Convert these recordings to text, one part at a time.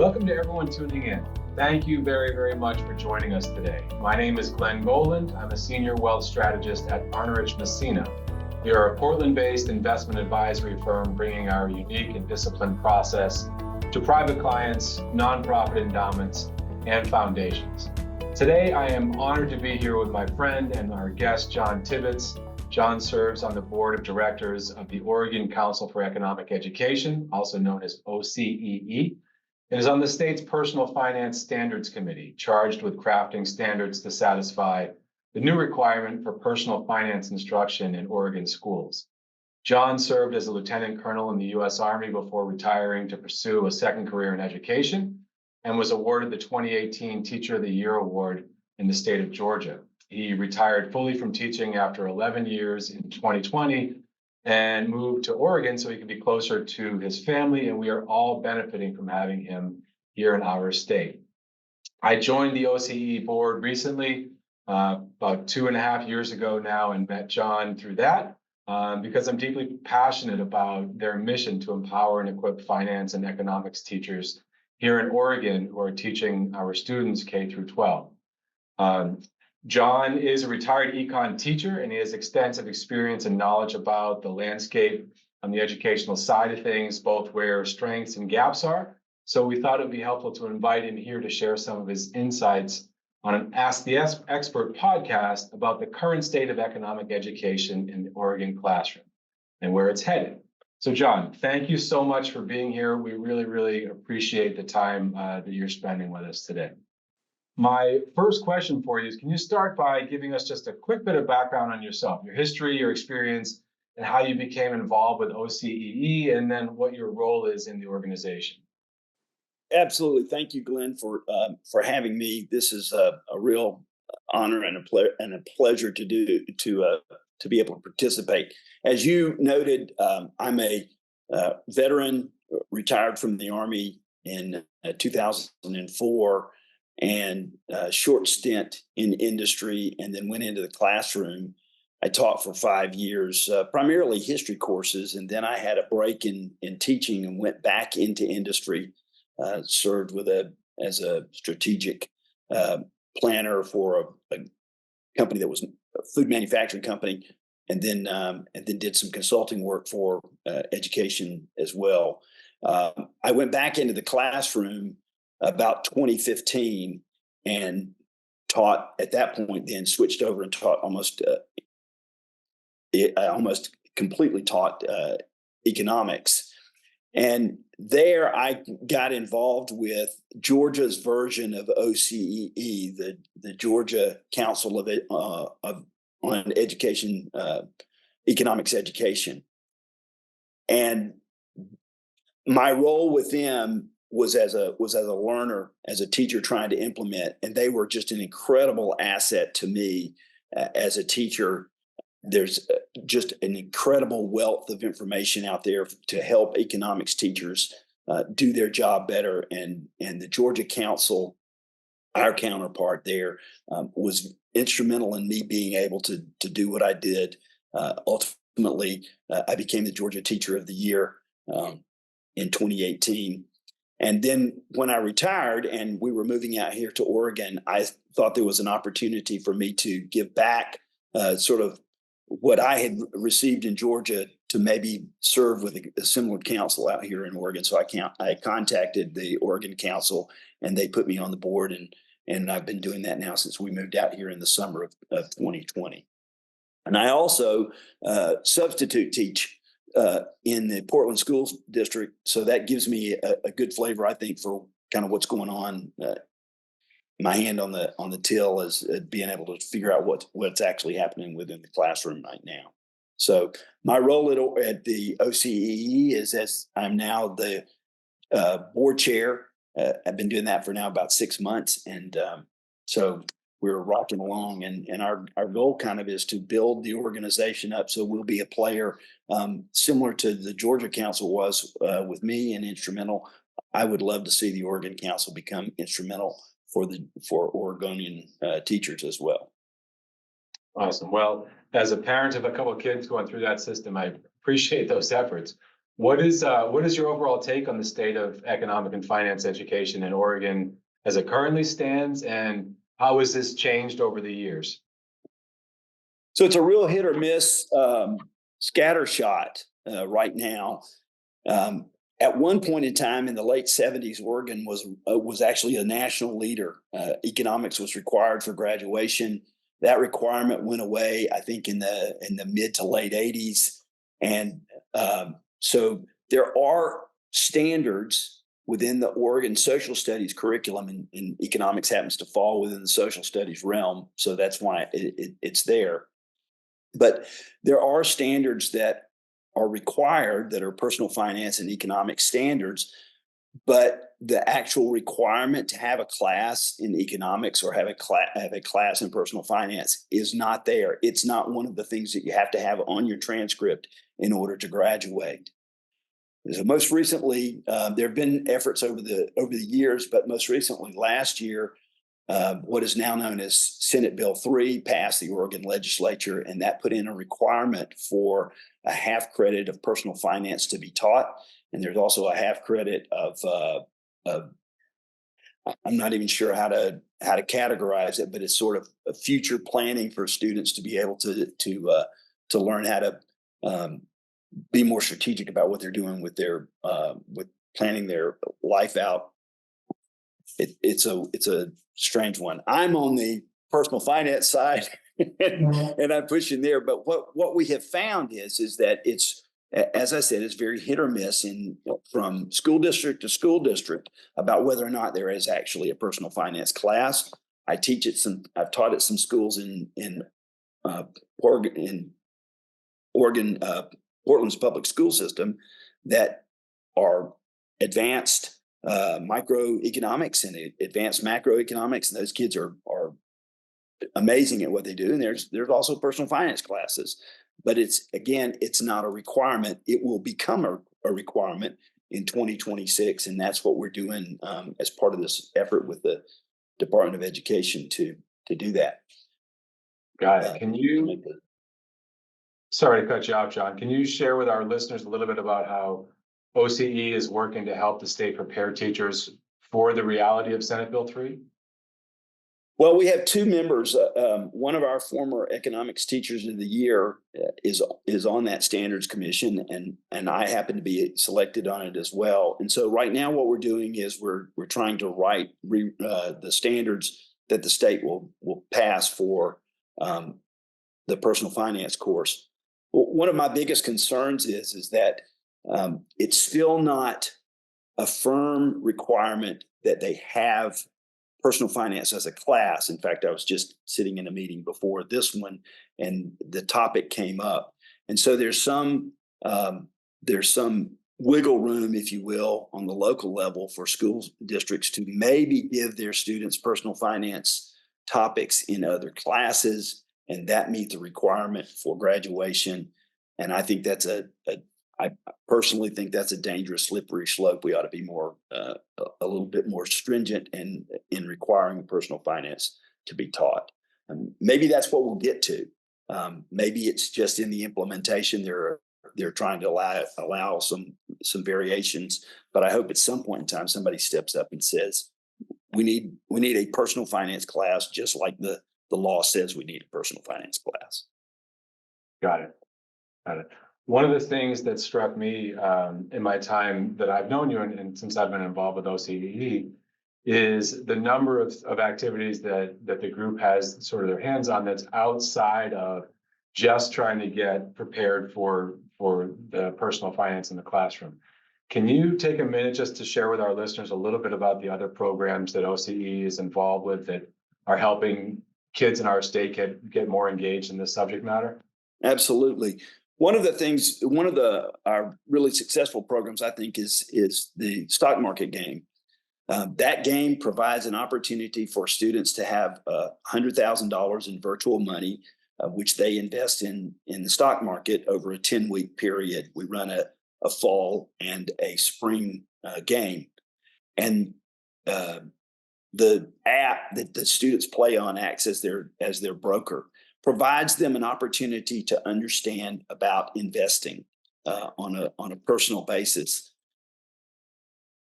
Welcome to everyone tuning in. Thank you very, very much for joining us today. My name is Glen Goland. I'm a senior wealth strategist at Arnerich, Massena. We are a Portland-based investment advisory firm bringing our unique and disciplined process to private clients, nonprofit endowments, and foundations. Today, I am honored to be here with my friend and our guest, John Tibbetts. John serves on the board of directors of the Oregon Council for Economic Education, also known as OCEE, and is on the state's Personal Finance Standards Committee, charged with crafting standards to satisfy the new requirement for personal finance instruction in Oregon schools. John served as a lieutenant colonel in the U.S. Army before retiring to pursue a second career in education, and was awarded the 2018 Teacher of the Year Award in the state of Georgia. He retired fully from teaching after 11 years in 2020 and moved to Oregon so he could be closer to his family, and we are all benefiting from having him here in our state. I joined the OCEE board recently, about 2.5 years ago now, and met John through that because I'm deeply passionate about their mission to empower and equip finance and economics teachers here in Oregon who are teaching our students K through 12. John is a retired econ teacher, and he has extensive experience and knowledge about the landscape on the educational side of things, both where strengths and gaps are. So we thought it would be helpful to invite him here to share some of his insights on an Ask the Expert podcast about the current state of economic education in the Oregon classroom and where it's headed. So John, thank you so much for being here. We really, really appreciate the time that you're spending with us today. My first question for you is, can you start by giving us just a quick bit of background on yourself, your history, your experience, and how you became involved with OCEE, and then what your role is in the organization? Absolutely. Thank you, Glenn, for having me. This is a real honor and a pleasure to be able to participate. As you noted, I'm a veteran, retired from the Army in 2004, and a short stint in industry, and then went into the classroom. I taught for 5 years, primarily history courses, and then I had a break in teaching and went back into industry. Served as a strategic planner for a company that was a food manufacturing company, and then did some consulting work for education as well. I went back into the classroom about 2015 and taught at that point. Then switched over and taught I almost completely taught economics. And there I got involved with Georgia's version of OCEE, the Georgia Council on Education, Economics Education. And my role with them was as a learner, as a teacher trying to implement, and they were just an incredible asset to me as a teacher. There's just an incredible wealth of information out there to help economics teachers do their job better. And the Georgia Council, our counterpart there, was instrumental in me being able to do what I did. Ultimately, I became the Georgia Teacher of the Year in 2018. And then when I retired and we were moving out here to Oregon, I thought there was an opportunity for me to give back sort of what I had received in Georgia to maybe serve with a similar council out here in Oregon. So I contacted the Oregon Council, and they put me on the board, and I've been doing that now since we moved out here in the summer of 2020. And I also substitute teach in the Portland Schools District. So that gives me a good flavor, I think, for kind of what's going on. My hand on the till is being able to figure out what's actually happening within the classroom right now. So my role at the OCEE is, as I'm now the board chair. I've been doing that for now about 6 months, and so we're rocking along. And our goal kind of is to build the organization up so we'll be a player similar to the Georgia Council was with me and instrumental. I would love to see the Oregon Council become instrumental for Oregonian teachers as well. Awesome. Well, as a parent of a couple of kids going through that system, I appreciate those efforts. What is your overall take on the state of economic and finance education in Oregon as it currently stands, and how has this changed over the years? So it's a real hit or miss scatter shot right now. At one point in time in the late 70s, Oregon was actually a national leader. Economics was required for graduation. That requirement went away, I think, in the mid to late 80s. And so there are standards within the Oregon social studies curriculum, and economics happens to fall within the social studies realm. So that's why it's there. But there are standards that are required that are personal finance and economic standards, but the actual requirement to have a class in economics or have a class in personal finance is not there. It's not one of the things that you have to have on your transcript in order to graduate. So most recently, there have been efforts over the years, but most recently last year, what is now known as Senate Bill 3 passed the Oregon legislature, and that put in a requirement for a half credit of personal finance to be taught. And there's also a half credit of I'm not even sure how to categorize it, but it's sort of a future planning for students to be able to learn how to be more strategic about what they're doing with their with planning their life out. It's a strange one. I'm on the personal finance side and I'm pushing there. But what we have found is that it's, as I said, it's very hit or miss from school district to school district about whether or not there is actually a personal finance class. I've taught at some schools in Oregon, Portland's public school system that are advanced microeconomics and advanced macroeconomics, and those kids are amazing at what they do. And there's also personal finance classes, but it's not a requirement. It will become a requirement in 2026, and that's what we're doing as part of this effort with the Department of Education to do that. Got it. Sorry to cut you off, John. Can you share with our listeners a little bit about how OCEE is working to help the state prepare teachers for the reality of Senate Bill 3? Well, we have two members. One of our former economics teachers of the year is on that standards commission, and I happen to be selected on it as well. And so right now, what we're doing is we're trying to write the standards that the state will pass for the personal finance course. One of my biggest concerns is that it's still not a firm requirement that they have personal finance as a class. In fact, I was just sitting in a meeting before this one, and the topic came up. And so there's some wiggle room, if you will, on the local level for school districts to maybe give their students personal finance topics in other classes, and that meet the requirement for graduation. And I think I personally think that's a dangerous, slippery slope. We ought to be more, a little bit more stringent in requiring personal finance to be taught. And maybe that's what we'll get to. Maybe it's just in the implementation they're trying to allow some variations. But I hope at some point in time somebody steps up and says we need a personal finance class, just like the law says we need a personal finance class. Got it. One of the things that struck me in my time that I've known you and since I've been involved with OCEE is the number of activities that the group has sort of their hands on that's outside of just trying to get prepared for the personal finance in the classroom. Can you take a minute just to share with our listeners a little bit about the other programs that OCEE is involved with that are helping kids in our state get more engaged in this subject matter? Absolutely. One of our really successful programs, I think, is the stock market game. That game provides an opportunity for students to have $100,000 in virtual money, which they invest in the stock market over a 10-week period. We run a fall and a spring game, and the app that the students play on acts as their broker, provides them an opportunity to understand about investing. on a personal basis.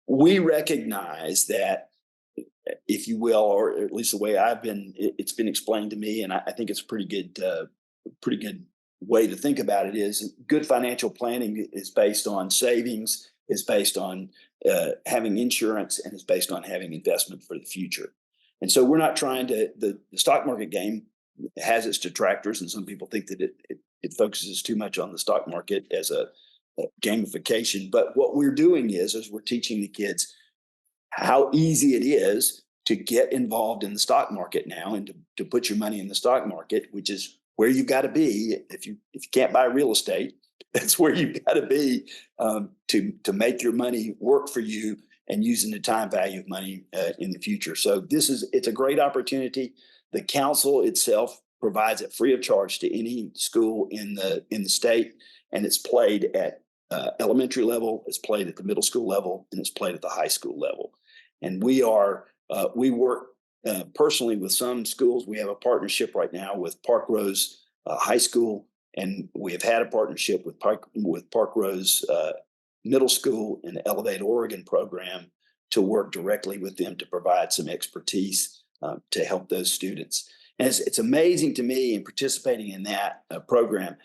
We recognize that, if you will, or at least the way it's been explained to me, and I think it's a pretty good way to think about it, is good financial planning is based on savings, is based on having insurance, and is based on having investment for the future. And so we're not trying to, the stock market game has its detractors, and some people think that it focuses too much on the stock market as a gamification. But what we're doing is we're teaching the kids how easy it is to get involved in the stock market now, and to put your money in the stock market, which is where you've got to be. If you can't buy real estate, that's where you've got to be to make your money work for you, and using the time value of money in the future. So it's a great opportunity. The council itself provides it free of charge to any school in the state, and it's played at elementary level, it's played at the middle school level, and it's played at the high school level. And we work personally with some schools. We have a partnership right now with Park Rose High School, and we have had a partnership with Park Rose Middle School and the Elevate Oregon program to work directly with them to provide some expertise to help those students. And it's amazing to me, in participating in that program,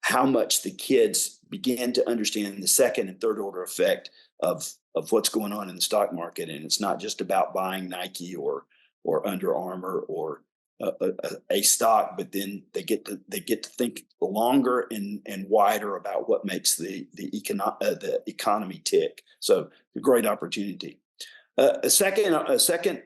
how much the kids begin to understand the second and third order effect of what's going on in the stock market. And it's not just about buying Nike or Under Armour or a stock, but then they get to think longer and wider about what makes the economy tick. So a great opportunity. A second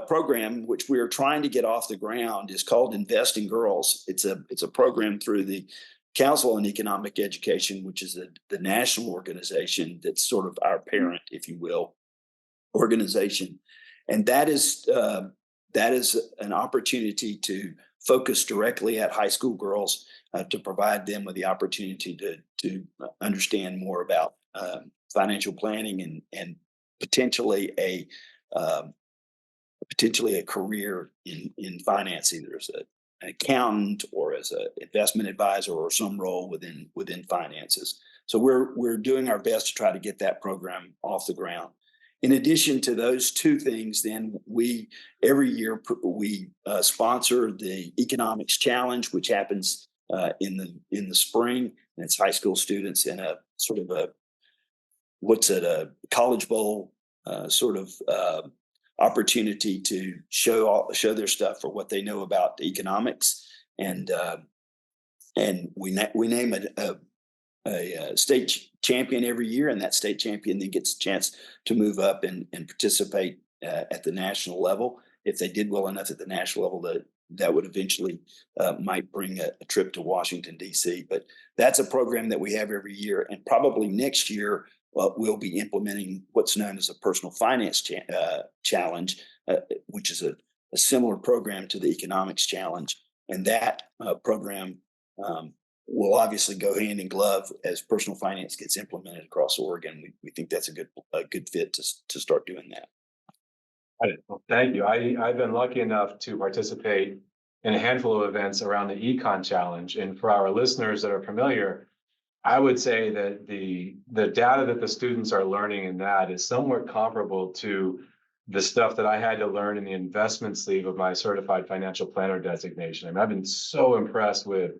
program which we are trying to get off the ground is called Invest in Girls. It's a program through the Council on Economic Education, which is the national organization that's sort of our parent, if you will, organization. And that is an opportunity to focus directly at high school girls, to provide them with the opportunity to understand more about financial planning and potentially a career in finance, either as an accountant or as an investment advisor or some role within finances. So we're doing our best to try to get that program off the ground. In addition to those two things, then every year we sponsor the Economics Challenge, which happens in the spring, and it's high school students in a sort of a College Bowl sort of opportunity to show their stuff for what they know about economics, and we name a state champion every year, and that state champion then gets a chance to move up and participate at the national level. If they did well enough at the national level, that would eventually might bring a trip to Washington, D.C. But that's a program that we have every year, and probably next year we'll be implementing what's known as a personal finance challenge, which is a similar program to the economics challenge. And that program will obviously go hand in glove as personal finance gets implemented across Oregon. We think that's a good fit to start doing that. Well, thank you. I've been lucky enough to participate in a handful of events around the Econ Challenge. And for our listeners that are familiar, I would say that the data that the students are learning in that is somewhat comparable to the stuff that I had to learn in the investment sleeve of my certified financial planner designation. I mean, I've been so impressed with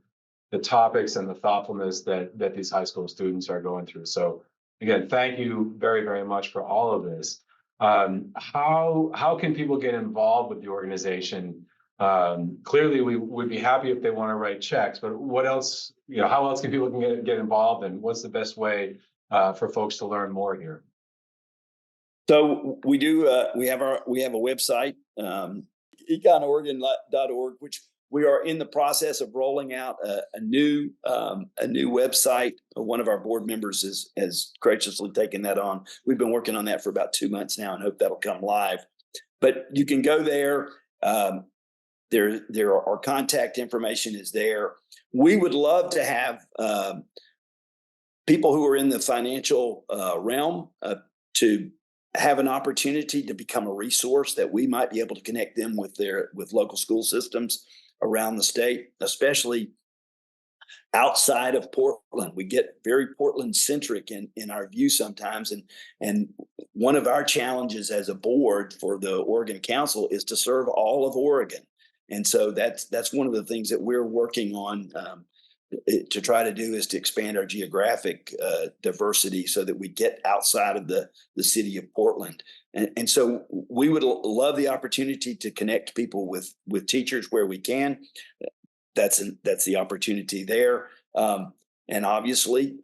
the topics and the thoughtfulness that these high school students are going through. So again, thank you very, very much for all of this. How can people get involved with the organization? Clearly, we would be happy if they want to write checks, but what else? How else can people get involved, and what's the best way for folks to learn more here? So we have a website, econoregon.org, which we are in the process of rolling out a new website. One of our board members has graciously taken that on. We've been working on that for about 2 months now, and hope that'll come live. But you can go there. Our contact information is there. We would love to have people who are in the financial realm to have an opportunity to become a resource that we might be able to connect them with local school systems around the state, especially outside of Portland. We get very Portland centric in our view sometimes. And one of our challenges as a board for the Oregon Council is to serve all of Oregon. And so that's one of the things that we're working on to try to do, is to expand our geographic diversity so that we get outside of the city of Portland. And so we would love the opportunity to connect people with teachers where we can. That's the opportunity there. And obviously,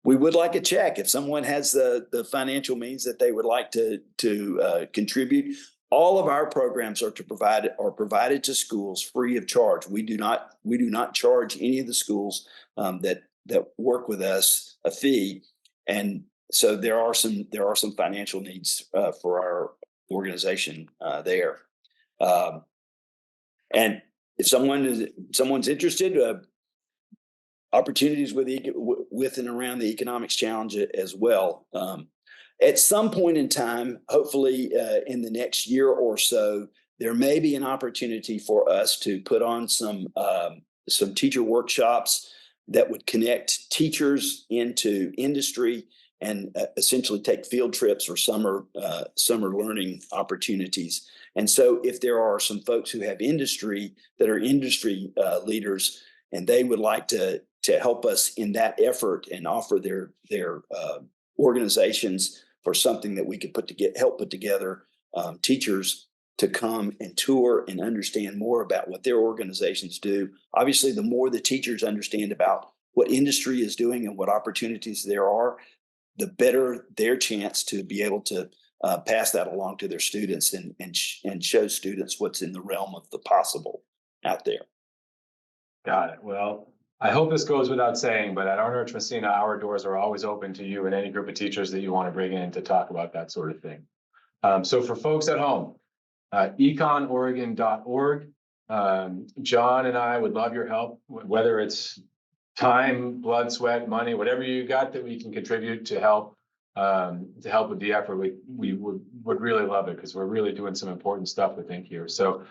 we would like a check. If someone has the financial means that they would like to contribute. All of our programs are provided to schools free of charge. We do not charge any of the schools that work with us a fee, and so there are some financial needs for our organization there. And if someone's interested, opportunities with and around the economics challenge as well. At some point in time, hopefully in the next year or so, there may be an opportunity for us to put on some teacher workshops that would connect teachers into industry and essentially take field trips or summer learning opportunities. And so if there are some folks who have industry that are industry leaders, and they would like to help us in that effort and offer their organizations for something that we could help put together teachers to come and tour and understand more about what their organizations do. Obviously, the more the teachers understand about what industry is doing and what opportunities there are, the better their chance to be able to pass that along to their students and show students what's in the realm of the possible out there. Got it. Well, I hope this goes without saying, but at Arnerich Massena, our doors are always open to you and any group of teachers that you want to bring in to talk about that sort of thing. So for folks at home, econoregon.org. John and I would love your help, whether it's time, blood, sweat, money, whatever you got that we can contribute to help with the effort. We would really love it, because we're really doing some important stuff, I think, here. So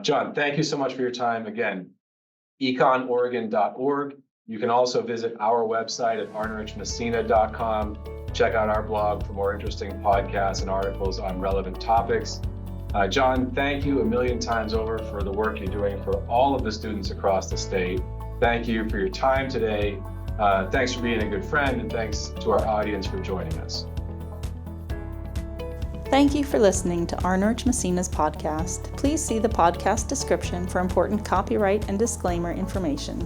John, thank you so much for your time. Again, econoregon.org. You can also visit our website at arnerichmassena.com. Check out our blog for more interesting podcasts and articles on relevant topics. John, thank you a million times over for the work you're doing for all of the students across the state. Thank you for your time today. Thanks for being a good friend, and thanks to our audience for joining us. Thank you for listening to Arnerich Massena's podcast. Please see the podcast description for important copyright and disclaimer information.